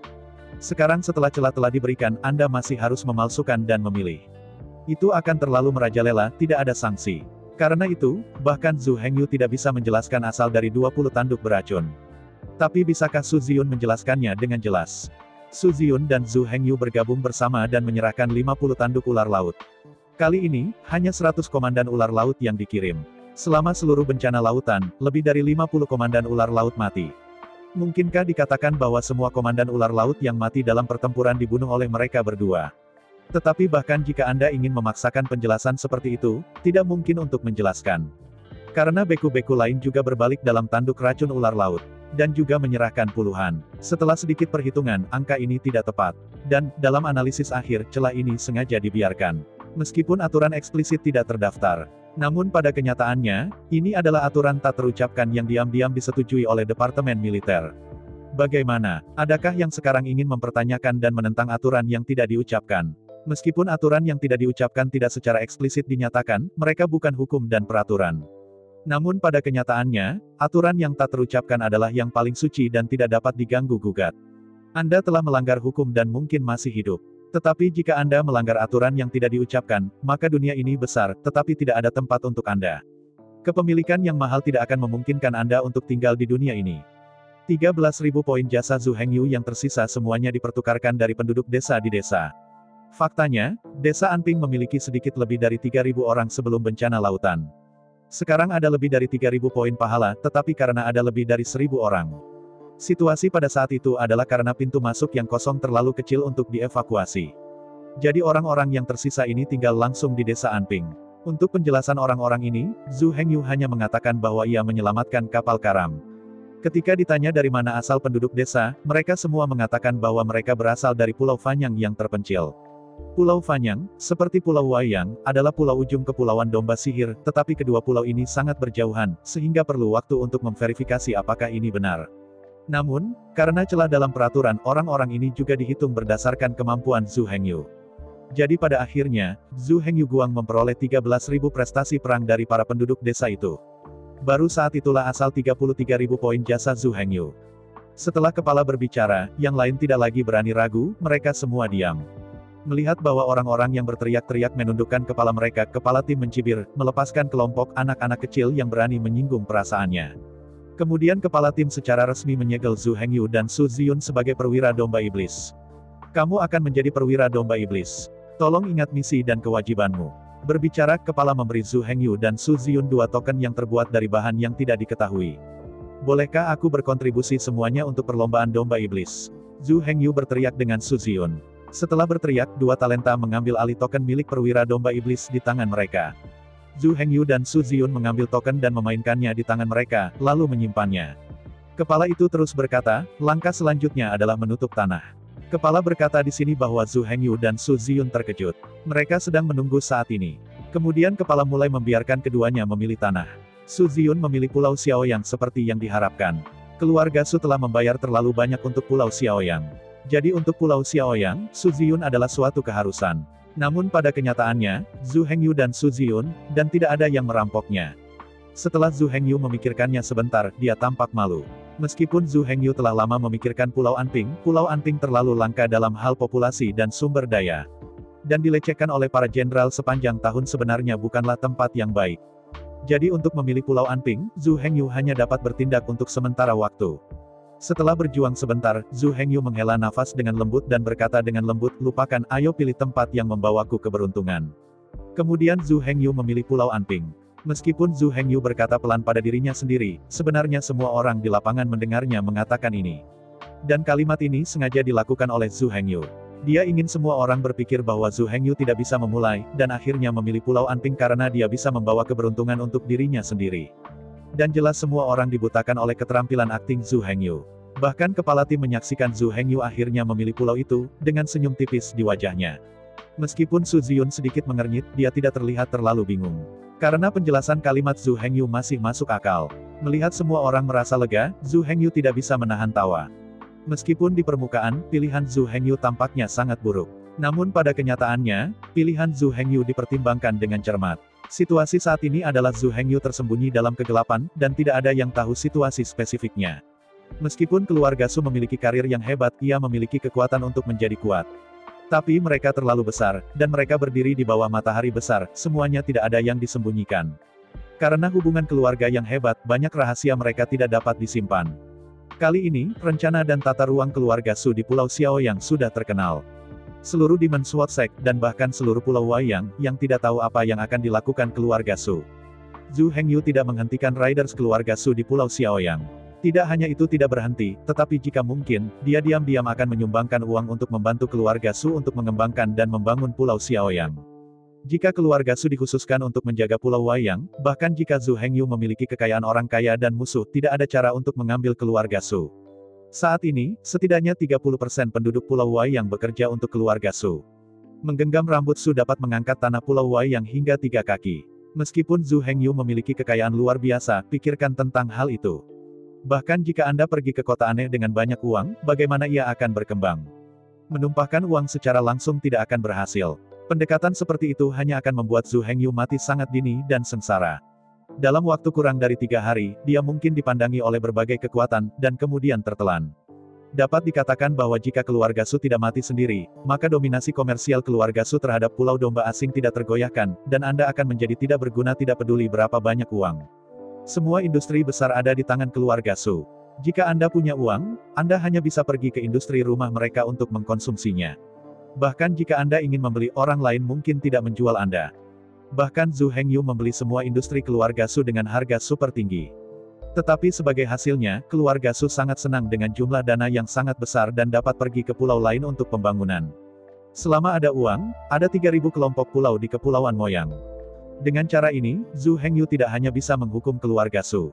Sekarang setelah celah telah diberikan, Anda masih harus memalsukan dan memilih. Itu akan terlalu merajalela, tidak ada sanksi. Karena itu, bahkan Zhu Hengyu tidak bisa menjelaskan asal dari 20 tanduk beracun. Tapi bisakah Su Ziyun menjelaskannya dengan jelas? Su Ziyun dan Zhu Hengyu bergabung bersama dan menyerahkan 50 tanduk ular laut. Kali ini, hanya 100 komandan ular laut yang dikirim. Selama seluruh bencana lautan, lebih dari 50 komandan ular laut mati. Mungkinkah dikatakan bahwa semua komandan ular laut yang mati dalam pertempuran dibunuh oleh mereka berdua? Tetapi bahkan jika Anda ingin memaksakan penjelasan seperti itu, tidak mungkin untuk menjelaskan. Karena beku-beku lain juga berbalik dalam tanduk racun ular laut. Dan juga menyerahkan puluhan. Setelah sedikit perhitungan, angka ini tidak tepat. Dan, dalam analisis akhir, celah ini sengaja dibiarkan. Meskipun aturan eksplisit tidak terdaftar. Namun pada kenyataannya, ini adalah aturan tak terucapkan yang diam-diam disetujui oleh Departemen Militer. Bagaimana? Adakah yang sekarang ingin mempertanyakan dan menentang aturan yang tidak diucapkan? Meskipun aturan yang tidak diucapkan tidak secara eksplisit dinyatakan, mereka bukan hukum dan peraturan. Namun pada kenyataannya, aturan yang tak terucapkan adalah yang paling suci dan tidak dapat diganggu-gugat. Anda telah melanggar hukum dan mungkin masih hidup. Tetapi jika Anda melanggar aturan yang tidak diucapkan, maka dunia ini besar, tetapi tidak ada tempat untuk Anda. Kepemilikan yang mahal tidak akan memungkinkan Anda untuk tinggal di dunia ini. 13.000 poin jasa Zhu Hengyu yang tersisa semuanya dipertukarkan dari penduduk desa di desa. Faktanya, desa Anping memiliki sedikit lebih dari 3.000 orang sebelum bencana lautan. Sekarang ada lebih dari 3.000 poin pahala, tetapi karena ada lebih dari 1.000 orang. Situasi pada saat itu adalah karena pintu masuk yang kosong terlalu kecil untuk dievakuasi. Jadi orang-orang yang tersisa ini tinggal langsung di desa Anping. Untuk penjelasan orang-orang ini, Zhu Hengyu hanya mengatakan bahwa ia menyelamatkan kapal karam. Ketika ditanya dari mana asal penduduk desa, mereka semua mengatakan bahwa mereka berasal dari Pulau Fanyang yang terpencil. Pulau Fanyang, seperti Pulau Wayang, adalah pulau ujung kepulauan domba sihir, tetapi kedua pulau ini sangat berjauhan, sehingga perlu waktu untuk memverifikasi apakah ini benar. Namun, karena celah dalam peraturan, orang-orang ini juga dihitung berdasarkan kemampuan Zhu Hengyu. Jadi pada akhirnya, Zhu Hengyu Guang memperoleh 13.000 prestasi perang dari para penduduk desa itu. Baru saat itulah asal 33.000 poin jasa Zhu Hengyu. Setelah kepala berbicara, yang lain tidak lagi berani ragu, mereka semua diam. Melihat bahwa orang-orang yang berteriak-teriak menundukkan kepala mereka, kepala tim mencibir, melepaskan kelompok anak-anak kecil yang berani menyinggung perasaannya. Kemudian kepala tim secara resmi menyegel Zhu Hengyu dan Su Ziyun sebagai perwira domba iblis. Kamu akan menjadi perwira domba iblis. Tolong ingat misi dan kewajibanmu. Berbicara, kepala memberi Zhu Hengyu dan Su Ziyun 2 token yang terbuat dari bahan yang tidak diketahui. Bolehkah aku berkontribusi semuanya untuk perlombaan domba iblis? Zhu Hengyu berteriak dengan Su Ziyun. Setelah berteriak, dua talenta mengambil alih token milik perwira domba iblis di tangan mereka. Zhu Hengyu dan Su Ziyun mengambil token dan memainkannya di tangan mereka, lalu menyimpannya. Kepala itu terus berkata, langkah selanjutnya adalah menutup tanah. Kepala berkata di sini bahwa Zhu Hengyu dan Su Ziyun terkejut. Mereka sedang menunggu saat ini. Kemudian kepala mulai membiarkan keduanya memilih tanah. Su Ziyun memilih Pulau Xiaoyang seperti yang diharapkan. Keluarga Su telah membayar terlalu banyak untuk Pulau Xiaoyang. Jadi untuk Pulau Xiaoyang, Su Ziyun adalah suatu keharusan. Namun pada kenyataannya, Zhu Hengyu dan Su Ziyun, dan tidak ada yang merampoknya. Setelah Zhu Hengyu memikirkannya sebentar, dia tampak malu. Meskipun Zhu Hengyu telah lama memikirkan Pulau Anping terlalu langka dalam hal populasi dan sumber daya. Dan dilecehkan oleh para jenderal sepanjang tahun sebenarnya bukanlah tempat yang baik. Jadi untuk memilih Pulau Anping, Zhu Hengyu hanya dapat bertindak untuk sementara waktu. Setelah berjuang sebentar, Zhu Hengyu menghela nafas dengan lembut dan berkata dengan lembut, lupakan, ayo pilih tempat yang membawaku keberuntungan. Kemudian Zhu Hengyu memilih Pulau Anping. Meskipun Zhu Hengyu berkata pelan pada dirinya sendiri, sebenarnya semua orang di lapangan mendengarnya mengatakan ini. Dan kalimat ini sengaja dilakukan oleh Zhu Hengyu. Dia ingin semua orang berpikir bahwa Zhu Hengyu tidak bisa memulai, dan akhirnya memilih Pulau Anping karena dia bisa membawa keberuntungan untuk dirinya sendiri. Dan jelas semua orang dibutakan oleh keterampilan akting Zhu Hengyu. Bahkan kepala tim menyaksikan Zhu Hengyu akhirnya memilih pulau itu, dengan senyum tipis di wajahnya. Meskipun Su Ziyun sedikit mengernyit, dia tidak terlihat terlalu bingung. Karena penjelasan kalimat Zhu Hengyu masih masuk akal. Melihat semua orang merasa lega, Zhu Hengyu tidak bisa menahan tawa. Meskipun di permukaan, pilihan Zhu Hengyu tampaknya sangat buruk. Namun pada kenyataannya, pilihan Zhu Hengyu dipertimbangkan dengan cermat. Situasi saat ini adalah Zhu Hengyu tersembunyi dalam kegelapan, dan tidak ada yang tahu situasi spesifiknya. Meskipun keluarga Su memiliki karir yang hebat, ia memiliki kekuatan untuk menjadi kuat. Tapi mereka terlalu besar, dan mereka berdiri di bawah matahari besar, semuanya tidak ada yang disembunyikan. Karena hubungan keluarga yang hebat, banyak rahasia mereka tidak dapat disimpan. Kali ini, rencana dan tata ruang keluarga Su di Pulau Xiaoyang sudah terkenal. Seluruh Demon Sword Sect, dan bahkan seluruh Pulau Wayang, yang tidak tahu apa yang akan dilakukan keluarga Su. Zhu Hengyu tidak menghentikan Riders keluarga Su di Pulau Xiaoyang. Tidak hanya itu tidak berhenti, tetapi jika mungkin, dia diam-diam akan menyumbangkan uang untuk membantu keluarga Su untuk mengembangkan dan membangun Pulau Xiaoyang. Jika keluarga Su dikhususkan untuk menjaga Pulau Wayang, bahkan jika Zhu Hengyu memiliki kekayaan orang kaya dan musuh, tidak ada cara untuk mengambil keluarga Su. Saat ini, setidaknya 30% penduduk Pulau Wayang bekerja untuk keluarga Su. Menggenggam rambut Su dapat mengangkat tanah Pulau Wayang hingga 3 kaki. Meskipun Zhu Hengyu memiliki kekayaan luar biasa, pikirkan tentang hal itu. Bahkan jika Anda pergi ke kota aneh dengan banyak uang, bagaimana ia akan berkembang? Menumpahkan uang secara langsung tidak akan berhasil. Pendekatan seperti itu hanya akan membuat Zhu Hengyu mati sangat dini dan sengsara. Dalam waktu kurang dari 3 hari, dia mungkin dipandangi oleh berbagai kekuatan, dan kemudian tertelan. Dapat dikatakan bahwa jika keluarga Su tidak mati sendiri, maka dominasi komersial keluarga Su terhadap pulau domba asing tidak tergoyahkan, dan Anda akan menjadi tidak berguna tidak peduli berapa banyak uang. Semua industri besar ada di tangan keluarga Su. Jika Anda punya uang, Anda hanya bisa pergi ke industri rumah mereka untuk mengkonsumsinya. Bahkan jika Anda ingin membeli, orang lain mungkin tidak menjual Anda. Bahkan Zhu Hengyu membeli semua industri keluarga Su dengan harga super tinggi. Tetapi sebagai hasilnya, keluarga Su sangat senang dengan jumlah dana yang sangat besar dan dapat pergi ke pulau lain untuk pembangunan. Selama ada uang, ada 3.000 kelompok pulau di Kepulauan Moyang. Dengan cara ini, Zhu Hengyu tidak hanya bisa menghukum keluarga Su.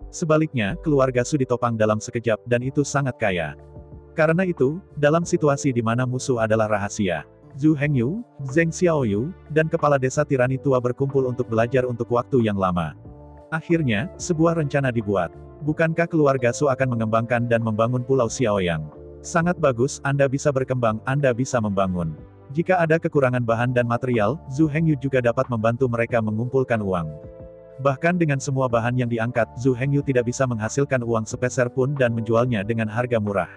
Sebaliknya, keluarga Su ditopang dalam sekejap, dan itu sangat kaya. Karena itu, dalam situasi di mana musuh adalah rahasia, Zhu Hengyu, Zheng Xiaoyu, dan kepala desa tirani tua berkumpul untuk belajar untuk waktu yang lama. Akhirnya, sebuah rencana dibuat. Bukankah keluarga Su akan mengembangkan dan membangun Pulau Xiaoyang? Sangat bagus, Anda bisa berkembang, Anda bisa membangun. Jika ada kekurangan bahan dan material, Zhu Hengyu juga dapat membantu mereka mengumpulkan uang. Bahkan dengan semua bahan yang diangkat, Zhu Hengyu tidak bisa menghasilkan uang sepeser pun dan menjualnya dengan harga murah.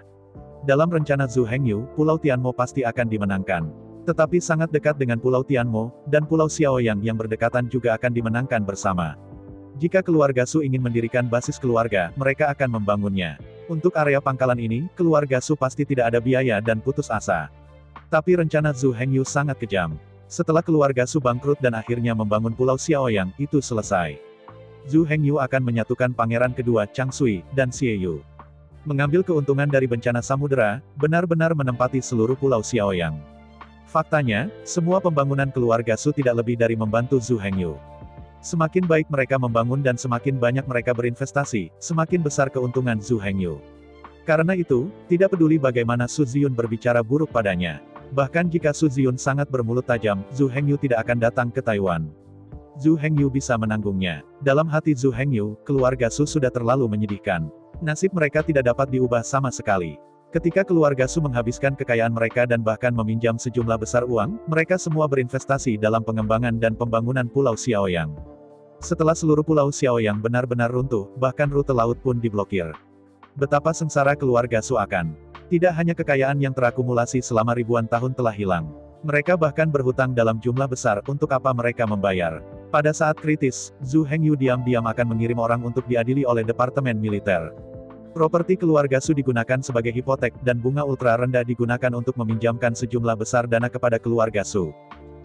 Dalam rencana Zhu Hengyu, Pulau Tianmo pasti akan dimenangkan. Tetapi sangat dekat dengan Pulau Tianmo, dan Pulau Xiaoyang yang berdekatan juga akan dimenangkan bersama. Jika keluarga Su ingin mendirikan basis keluarga, mereka akan membangunnya. Untuk area pangkalan ini, keluarga Su pasti tidak ada biaya dan putus asa. Tapi rencana Zhu Hengyu sangat kejam. Setelah keluarga Su bangkrut dan akhirnya membangun Pulau Xiaoyang, itu selesai. Zhu Hengyu akan menyatukan pangeran kedua, Chang Sui, dan Xie Yu. Mengambil keuntungan dari bencana samudera, benar-benar menempati seluruh pulau Xiaoyang. Faktanya, semua pembangunan keluarga Su tidak lebih dari membantu Zhu Hengyu. Semakin baik mereka membangun dan semakin banyak mereka berinvestasi, semakin besar keuntungan Zhu Hengyu. Karena itu, tidak peduli bagaimana Su Ziyun berbicara buruk padanya. Bahkan jika Su Ziyun sangat bermulut tajam, Zhu Hengyu tidak akan datang ke Taiwan. Zhu Hengyu bisa menanggungnya. Dalam hati Zhu Hengyu, keluarga Su sudah terlalu menyedihkan. Nasib mereka tidak dapat diubah sama sekali. Ketika keluarga Su menghabiskan kekayaan mereka dan bahkan meminjam sejumlah besar uang, mereka semua berinvestasi dalam pengembangan dan pembangunan Pulau Xiaoyang. Setelah seluruh Pulau Xiaoyang benar-benar runtuh, bahkan rute laut pun diblokir. Betapa sengsara keluarga Su akan. Tidak hanya kekayaan yang terakumulasi selama ribuan tahun telah hilang. Mereka bahkan berhutang dalam jumlah besar, untuk apa mereka membayar. Pada saat kritis, Zhu Hengyu diam-diam akan mengirim orang untuk diadili oleh Departemen Militer. Properti keluarga Su digunakan sebagai hipotek, dan bunga ultra rendah digunakan untuk meminjamkan sejumlah besar dana kepada keluarga Su.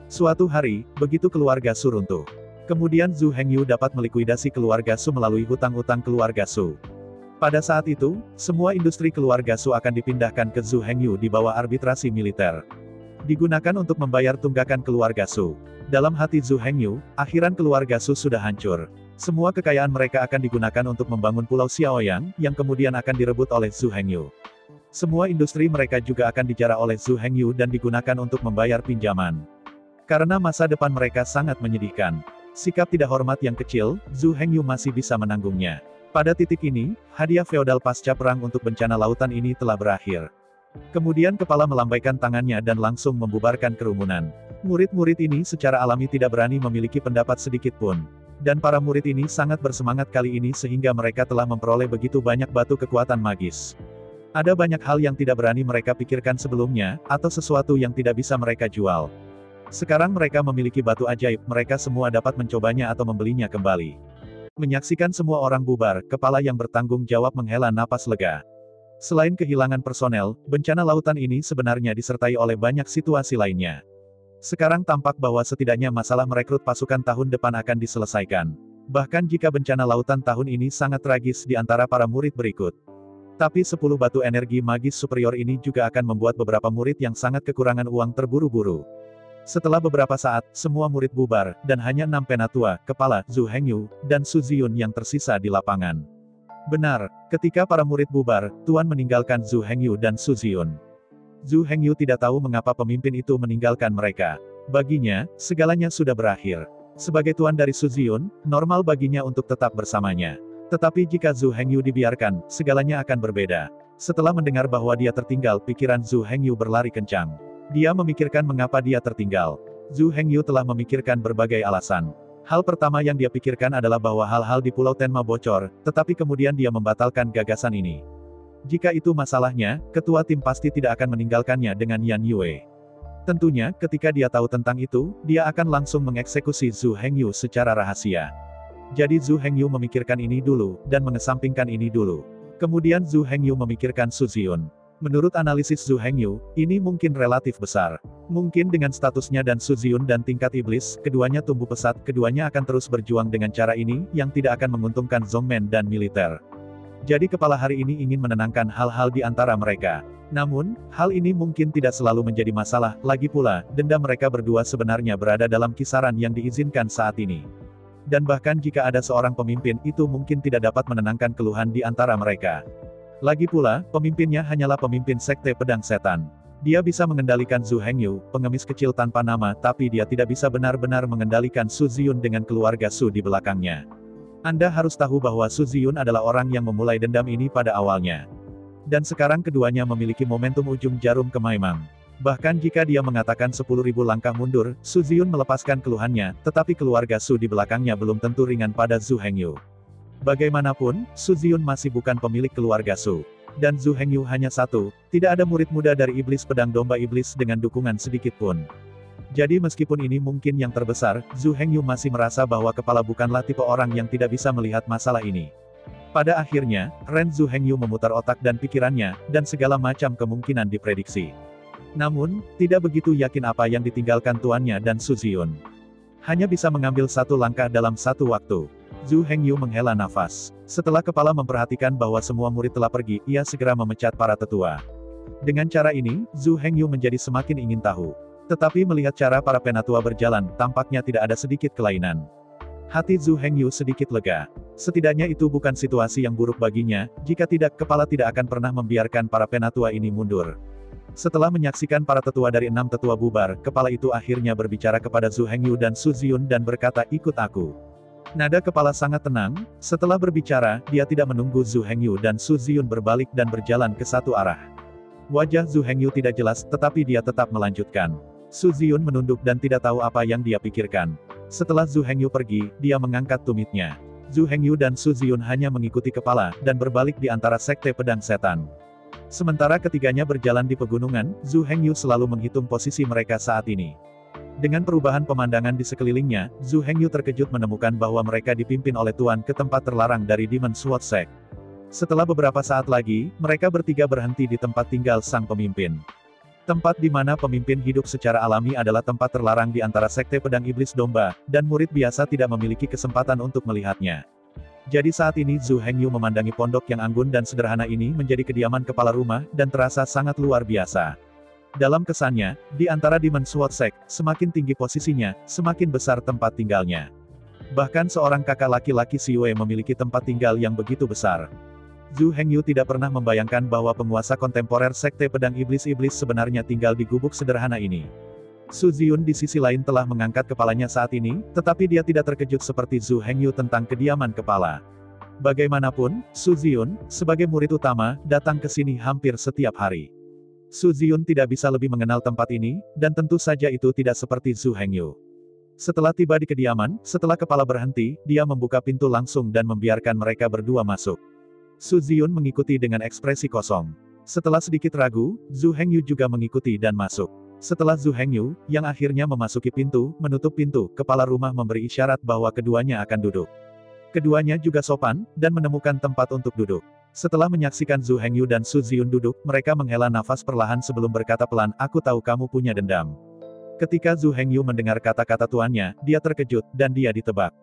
Suatu hari, begitu keluarga Su runtuh. Kemudian Zhu Hengyu dapat melikuidasi keluarga Su melalui hutang-hutang keluarga Su. Pada saat itu, semua industri keluarga Su akan dipindahkan ke Zhu Hengyu di bawah arbitrasi militer. Digunakan untuk membayar tunggakan keluarga Su. Dalam hati Zhu Hengyu, akhiran keluarga Su sudah hancur. Semua kekayaan mereka akan digunakan untuk membangun Pulau Xiaoyang, yang kemudian akan direbut oleh Zhu Hengyu. Semua industri mereka juga akan dijarah oleh Zhu Hengyu dan digunakan untuk membayar pinjaman. Karena masa depan mereka sangat menyedihkan. Sikap tidak hormat yang kecil, Zhu Hengyu masih bisa menanggungnya. Pada titik ini, hadiah feodal pasca perang untuk bencana lautan ini telah berakhir. Kemudian kepala melambaikan tangannya dan langsung membubarkan kerumunan. Murid-murid ini secara alami tidak berani memiliki pendapat sedikit pun. Dan para murid ini sangat bersemangat kali ini sehingga mereka telah memperoleh begitu banyak batu kekuatan magis. Ada banyak hal yang tidak berani mereka pikirkan sebelumnya, atau sesuatu yang tidak bisa mereka jual. Sekarang mereka memiliki batu ajaib, mereka semua dapat mencobanya atau membelinya kembali. Menyaksikan semua orang bubar, kepala yang bertanggung jawab menghela napas lega. Selain kehilangan personel, bencana lautan ini sebenarnya disertai oleh banyak situasi lainnya. Sekarang tampak bahwa setidaknya masalah merekrut pasukan tahun depan akan diselesaikan. Bahkan jika bencana lautan tahun ini sangat tragis di antara para murid berikut. Tapi 10 batu energi magis superior ini juga akan membuat beberapa murid yang sangat kekurangan uang terburu-buru. Setelah beberapa saat, semua murid bubar, dan hanya 6 penatua, kepala, Zhu Hengyu, dan Su Ziyun yang tersisa di lapangan. Benar, ketika para murid bubar, Tuan meninggalkan Zhu Hengyu dan Su Ziyun. Zhu Hengyu tidak tahu mengapa pemimpin itu meninggalkan mereka. Baginya, segalanya sudah berakhir. Sebagai tuan dari Su Ziyun, normal baginya untuk tetap bersamanya. Tetapi jika Zhu Hengyu dibiarkan, segalanya akan berbeda. Setelah mendengar bahwa dia tertinggal, pikiran Zhu Hengyu berlari kencang. Dia memikirkan mengapa dia tertinggal. Zhu Hengyu telah memikirkan berbagai alasan. Hal pertama yang dia pikirkan adalah bahwa hal-hal di Pulau Tenma bocor, tetapi kemudian dia membatalkan gagasan ini. Jika itu masalahnya, ketua tim pasti tidak akan meninggalkannya dengan Yan Yue. Tentunya, ketika dia tahu tentang itu, dia akan langsung mengeksekusi Zhu Hengyu secara rahasia. Jadi Zhu Hengyu memikirkan ini dulu, dan mengesampingkan ini dulu. Kemudian Zhu Hengyu memikirkan Su Ziyun. Menurut analisis Zhu Hengyu, ini mungkin relatif besar. Mungkin dengan statusnya dan Su Ziyun dan tingkat iblis, keduanya tumbuh pesat, keduanya akan terus berjuang dengan cara ini, yang tidak akan menguntungkan Zhongmen dan militer. Jadi kepala hari ini ingin menenangkan hal-hal di antara mereka. Namun, hal ini mungkin tidak selalu menjadi masalah, lagi pula, dendam mereka berdua sebenarnya berada dalam kisaran yang diizinkan saat ini. Dan bahkan jika ada seorang pemimpin, itu mungkin tidak dapat menenangkan keluhan di antara mereka. Lagi pula, pemimpinnya hanyalah pemimpin sekte pedang setan. Dia bisa mengendalikan Zhu Hengyu, pengemis kecil tanpa nama, tapi dia tidak bisa benar-benar mengendalikan Su Ziyun dengan keluarga Su di belakangnya. Anda harus tahu bahwa Su Ziyun adalah orang yang memulai dendam ini pada awalnya. Dan sekarang keduanya memiliki momentum ujung jarum kemaimang. Bahkan jika dia mengatakan 10.000 langkah mundur, Su Ziyun melepaskan keluhannya, tetapi keluarga Su di belakangnya belum tentu ringan pada Zhu Hengyu. Bagaimanapun, Su Ziyun masih bukan pemilik keluarga Su. Dan Zhu Hengyu hanya satu, tidak ada murid muda dari iblis pedang domba iblis dengan dukungan sedikit pun. Jadi meskipun ini mungkin yang terbesar, Zhu Hengyu masih merasa bahwa kepala bukanlah tipe orang yang tidak bisa melihat masalah ini. Pada akhirnya, Ren Zhu Hengyu memutar otak dan pikirannya, dan segala macam kemungkinan diprediksi. Namun, tidak begitu yakin apa yang ditinggalkan tuannya dan Su Ziyun. Hanya bisa mengambil satu langkah dalam satu waktu. Zhu Hengyu menghela nafas. Setelah kepala memperhatikan bahwa semua murid telah pergi, ia segera memecat para tetua. Dengan cara ini, Zhu Hengyu menjadi semakin ingin tahu. Tetapi melihat cara para penatua berjalan, tampaknya tidak ada sedikit kelainan. Hati Zhu Hengyu sedikit lega. Setidaknya itu bukan situasi yang buruk baginya, jika tidak, kepala tidak akan pernah membiarkan para penatua ini mundur. Setelah menyaksikan para tetua dari 6 tetua bubar, kepala itu akhirnya berbicara kepada Zhu Hengyu dan Su Ziyun dan berkata, ikut aku. Nada kepala sangat tenang, setelah berbicara, dia tidak menunggu Zhu Hengyu dan Su Ziyun berbalik dan berjalan ke satu arah. Wajah Zhu Hengyu tidak jelas, tetapi dia tetap melanjutkan. Su Ziyun menunduk dan tidak tahu apa yang dia pikirkan. Setelah Zhu Hengyu pergi, dia mengangkat tumitnya. Zhu Hengyu dan Su Ziyun hanya mengikuti kepala, dan berbalik di antara sekte pedang setan. Sementara ketiganya berjalan di pegunungan, Zhu Hengyu selalu menghitung posisi mereka saat ini. Dengan perubahan pemandangan di sekelilingnya, Zhu Hengyu terkejut menemukan bahwa mereka dipimpin oleh Tuan ke tempat terlarang dari Demon Sword Sect. Setelah beberapa saat lagi, mereka bertiga berhenti di tempat tinggal sang pemimpin. Tempat di mana pemimpin hidup secara alami adalah tempat terlarang di antara sekte pedang iblis domba, dan murid biasa tidak memiliki kesempatan untuk melihatnya. Jadi saat ini Zhu Hengyu memandangi pondok yang anggun dan sederhana ini menjadi kediaman kepala rumah, dan terasa sangat luar biasa. Dalam kesannya, di antara Demon Sword Sect, semakin tinggi posisinya, semakin besar tempat tinggalnya. Bahkan seorang kakak laki-laki Xiyue memiliki tempat tinggal yang begitu besar. Zhu Hengyu tidak pernah membayangkan bahwa penguasa kontemporer sekte pedang iblis-iblis sebenarnya tinggal di gubuk sederhana ini. Su Ziyun di sisi lain telah mengangkat kepalanya saat ini, tetapi dia tidak terkejut seperti Zhu Hengyu tentang kediaman kepala. Bagaimanapun, Su Ziyun, sebagai murid utama, datang ke sini hampir setiap hari. Su Ziyun tidak bisa lebih mengenal tempat ini, dan tentu saja itu tidak seperti Zhu Hengyu. Setelah tiba di kediaman, setelah kepala berhenti, dia membuka pintu langsung dan membiarkan mereka berdua masuk. Su Ziyun mengikuti dengan ekspresi kosong. Setelah sedikit ragu, Zhu Hengyu juga mengikuti dan masuk. Setelah Zhu Hengyu, yang akhirnya memasuki pintu, menutup pintu, kepala rumah memberi isyarat bahwa keduanya akan duduk. Keduanya juga sopan, dan menemukan tempat untuk duduk. Setelah menyaksikan Zhu Hengyu dan Su Ziyun duduk, mereka menghela nafas perlahan sebelum berkata pelan, aku tahu kamu punya dendam. Ketika Zhu Hengyu mendengar kata-kata tuannya, dia terkejut, dan dia ditebak.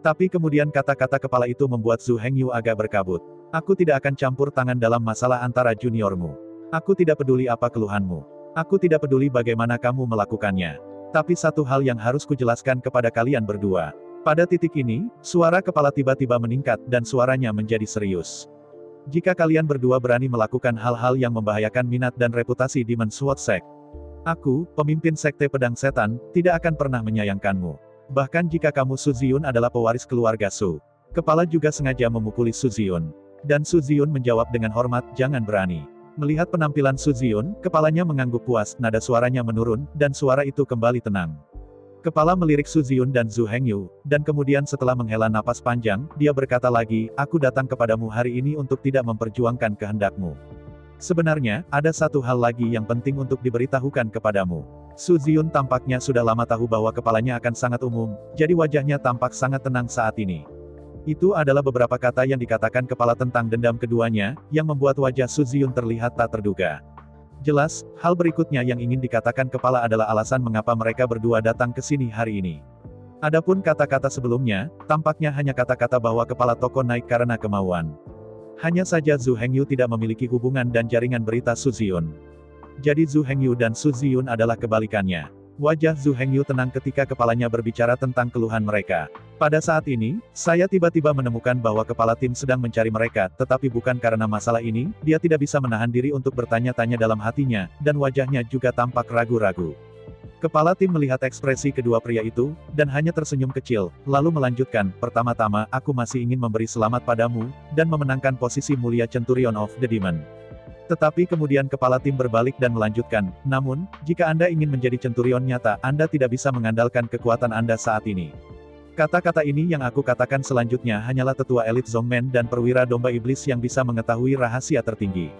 Tapi kemudian kata-kata kepala itu membuat Zhu Hengyu agak berkabut. Aku tidak akan campur tangan dalam masalah antara juniormu. Aku tidak peduli apa keluhanmu. Aku tidak peduli bagaimana kamu melakukannya. Tapi satu hal yang harus kujelaskan kepada kalian berdua. Pada titik ini, suara kepala tiba-tiba meningkat, dan suaranya menjadi serius. Jika kalian berdua berani melakukan hal-hal yang membahayakan minat dan reputasi Demon Sword Sect, aku, pemimpin sekte pedang setan, tidak akan pernah menyayangkanmu. Bahkan jika kamu Su Ziyun adalah pewaris keluarga Su. Kepala juga sengaja memukuli Su Ziyun. Dan Su Ziyun menjawab dengan hormat, jangan berani. Melihat penampilan Su Ziyun, kepalanya mengangguk puas, nada suaranya menurun, dan suara itu kembali tenang. Kepala melirik Su Ziyun dan Zhu Hengyu, dan kemudian setelah menghela napas panjang, dia berkata lagi, aku datang kepadamu hari ini untuk tidak memperjuangkan kehendakmu. Sebenarnya, ada satu hal lagi yang penting untuk diberitahukan kepadamu. Su Ziyun tampaknya sudah lama tahu bahwa kepalanya akan sangat umum, jadi wajahnya tampak sangat tenang saat ini. Itu adalah beberapa kata yang dikatakan kepala tentang dendam keduanya, yang membuat wajah Su Ziyun terlihat tak terduga. Jelas, hal berikutnya yang ingin dikatakan kepala adalah alasan mengapa mereka berdua datang ke sini hari ini. Adapun kata-kata sebelumnya, tampaknya hanya kata-kata bahwa kepala toko naik karena kemauan. Hanya saja Zhu Hengyu tidak memiliki hubungan dan jaringan berita Su Ziyun. Jadi Zhu Hengyu dan Su Ziyun adalah kebalikannya. Wajah Zhu Hengyu tenang ketika kepalanya berbicara tentang keluhan mereka. Pada saat ini, saya tiba-tiba menemukan bahwa kepala tim sedang mencari mereka, tetapi bukan karena masalah ini, dia tidak bisa menahan diri untuk bertanya-tanya dalam hatinya, dan wajahnya juga tampak ragu-ragu. Kepala tim melihat ekspresi kedua pria itu, dan hanya tersenyum kecil, lalu melanjutkan, pertama-tama, aku masih ingin memberi selamat padamu, dan memenangkan posisi mulia Centurion of the Demon. Tetapi kemudian kepala tim berbalik dan melanjutkan, namun, jika Anda ingin menjadi centurion nyata, Anda tidak bisa mengandalkan kekuatan Anda saat ini. Kata-kata ini yang aku katakan selanjutnya hanyalah tetua elit Zongmen dan perwira domba iblis yang bisa mengetahui rahasia tertinggi.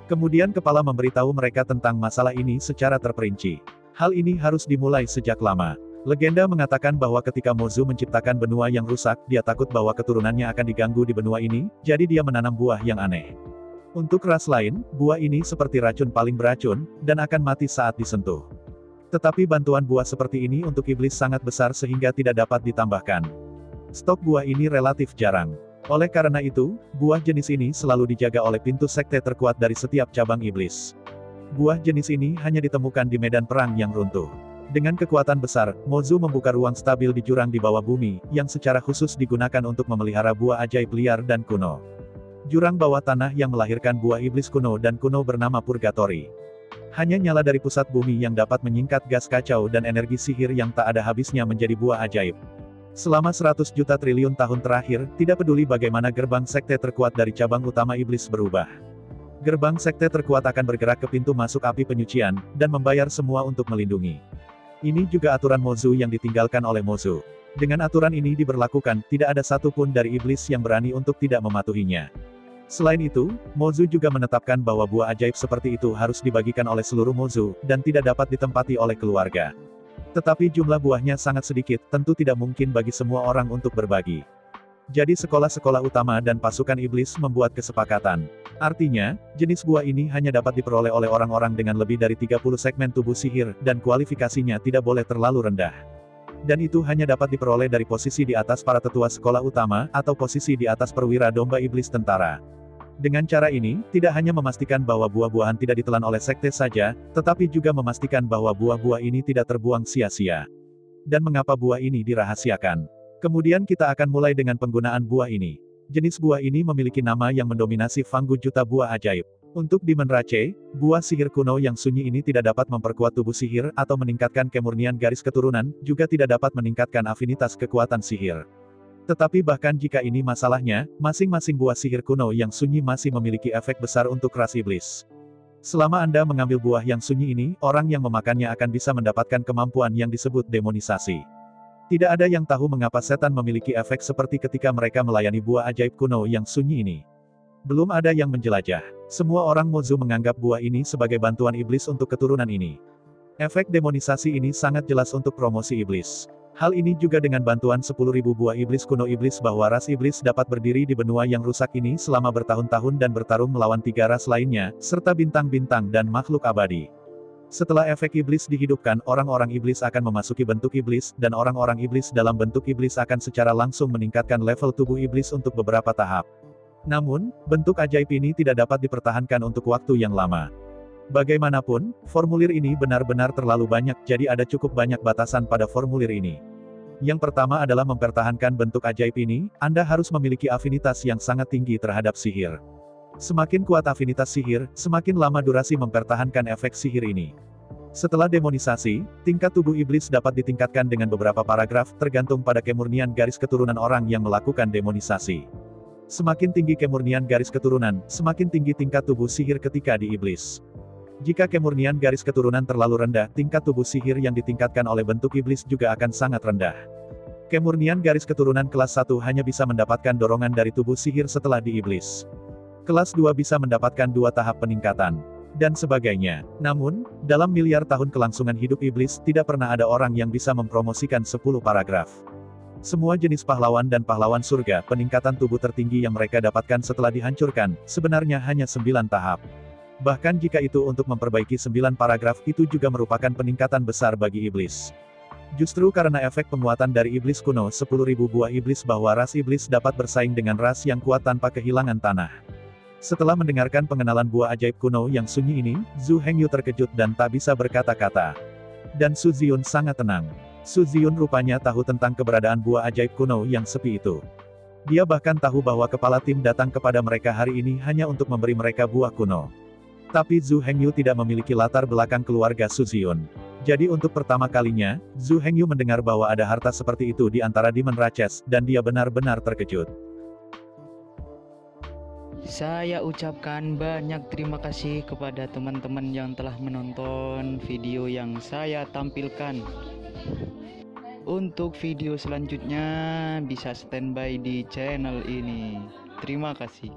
Kemudian kepala memberitahu mereka tentang masalah ini secara terperinci. Hal ini harus dimulai sejak lama. Legenda mengatakan bahwa ketika Mozu menciptakan benua yang rusak, dia takut bahwa keturunannya akan diganggu di benua ini, jadi dia menanam buah yang aneh. Untuk ras lain, buah ini seperti racun paling beracun, dan akan mati saat disentuh. Tetapi bantuan buah seperti ini untuk iblis sangat besar sehingga tidak dapat ditambahkan. Stok buah ini relatif jarang. Oleh karena itu, buah jenis ini selalu dijaga oleh pintu sekte terkuat dari setiap cabang iblis. Buah jenis ini hanya ditemukan di medan perang yang runtuh. Dengan kekuatan besar, Mozu membuka ruang stabil di jurang di bawah bumi, yang secara khusus digunakan untuk memelihara buah ajaib liar dan kuno. Jurang bawah tanah yang melahirkan buah iblis kuno dan kuno bernama Purgatory. Hanya nyala dari pusat bumi yang dapat menyingkat gas kacau dan energi sihir yang tak ada habisnya menjadi buah ajaib. Selama 100 juta triliun tahun terakhir, tidak peduli bagaimana gerbang sekte terkuat dari cabang utama iblis berubah. Gerbang sekte terkuat akan bergerak ke pintu masuk api penyucian, dan membayar semua untuk melindungi. Ini juga aturan Mozu yang ditinggalkan oleh Mozu. Dengan aturan ini diberlakukan, tidak ada satupun dari iblis yang berani untuk tidak mematuhinya. Selain itu, Mozu juga menetapkan bahwa buah ajaib seperti itu harus dibagikan oleh seluruh Mozu, dan tidak dapat ditempati oleh keluarga. Tetapi jumlah buahnya sangat sedikit, tentu tidak mungkin bagi semua orang untuk berbagi. Jadi sekolah-sekolah utama dan pasukan iblis membuat kesepakatan. Artinya, jenis buah ini hanya dapat diperoleh oleh orang-orang dengan lebih dari 30 segmen tubuh sihir, dan kualifikasinya tidak boleh terlalu rendah. Dan itu hanya dapat diperoleh dari posisi di atas para tetua sekolah utama, atau posisi di atas perwira domba iblis tentara. Dengan cara ini, tidak hanya memastikan bahwa buah-buahan tidak ditelan oleh sekte saja, tetapi juga memastikan bahwa buah-buah ini tidak terbuang sia-sia. Dan mengapa buah ini dirahasiakan? Kemudian kita akan mulai dengan penggunaan buah ini. Jenis buah ini memiliki nama yang mendominasi Fanggu Juta Buah Ajaib. Untuk Demon Rache, buah sihir kuno yang sunyi ini tidak dapat memperkuat tubuh sihir atau meningkatkan kemurnian garis keturunan, juga tidak dapat meningkatkan afinitas kekuatan sihir. Tetapi bahkan jika ini masalahnya, masing-masing buah sihir kuno yang sunyi masih memiliki efek besar untuk ras iblis. Selama Anda mengambil buah yang sunyi ini, orang yang memakannya akan bisa mendapatkan kemampuan yang disebut demonisasi. Tidak ada yang tahu mengapa setan memiliki efek seperti ketika mereka melayani buah ajaib kuno yang sunyi ini. Belum ada yang menjelajah. Semua orang Mozu menganggap buah ini sebagai bantuan iblis untuk keturunan ini. Efek demonisasi ini sangat jelas untuk promosi iblis. Hal ini juga dengan bantuan 10.000 buah iblis kuno iblis bahwa ras iblis dapat berdiri di benua yang rusak ini selama bertahun-tahun dan bertarung melawan 3 ras lainnya, serta bintang-bintang dan makhluk abadi. Setelah efek iblis dihidupkan, orang-orang iblis akan memasuki bentuk iblis, dan orang-orang iblis dalam bentuk iblis akan secara langsung meningkatkan level tubuh iblis untuk beberapa tahap. Namun, bentuk ajaib ini tidak dapat dipertahankan untuk waktu yang lama. Bagaimanapun, formulir ini benar-benar terlalu banyak, jadi ada cukup banyak batasan pada formulir ini. Yang pertama adalah mempertahankan bentuk ajaib ini, Anda harus memiliki afinitas yang sangat tinggi terhadap sihir. Semakin kuat afinitas sihir, semakin lama durasi mempertahankan efek sihir ini. Setelah demonisasi, tingkat tubuh iblis dapat ditingkatkan dengan beberapa paragraf, tergantung pada kemurnian garis keturunan orang yang melakukan demonisasi. Semakin tinggi kemurnian garis keturunan, semakin tinggi tingkat tubuh sihir ketika di iblis. Jika kemurnian garis keturunan terlalu rendah, tingkat tubuh sihir yang ditingkatkan oleh bentuk iblis juga akan sangat rendah. Kemurnian garis keturunan kelas 1 hanya bisa mendapatkan dorongan dari tubuh sihir setelah di iblis. Kelas 2 bisa mendapatkan 2 tahap peningkatan. Dan sebagainya. Namun, dalam miliar tahun kelangsungan hidup iblis, tidak pernah ada orang yang bisa mempromosikan 10 paragraf. Semua jenis pahlawan dan pahlawan surga, peningkatan tubuh tertinggi yang mereka dapatkan setelah dihancurkan, sebenarnya hanya 9 tahap. Bahkan jika itu untuk memperbaiki 9 paragraf, itu juga merupakan peningkatan besar bagi iblis. Justru karena efek penguatan dari iblis kuno 10.000 buah iblis bahwa ras iblis dapat bersaing dengan ras yang kuat tanpa kehilangan tanah. Setelah mendengarkan pengenalan buah ajaib kuno yang sunyi ini, Zhu Hengyu terkejut dan tak bisa berkata-kata. Dan Su Ziyun sangat tenang. Su Ziyun rupanya tahu tentang keberadaan buah ajaib kuno yang sepi itu. Dia bahkan tahu bahwa kepala tim datang kepada mereka hari ini hanya untuk memberi mereka buah kuno. Tapi Zhu Hengyu tidak memiliki latar belakang keluarga Su Ziyun. Jadi untuk pertama kalinya, Zhu Hengyu mendengar bahwa ada harta seperti itu di antara Demon Raches, dan dia benar-benar terkejut. Saya ucapkan banyak terima kasih kepada teman-teman yang telah menonton video yang saya tampilkan. Untuk video selanjutnya bisa standby di channel ini. Terima kasih.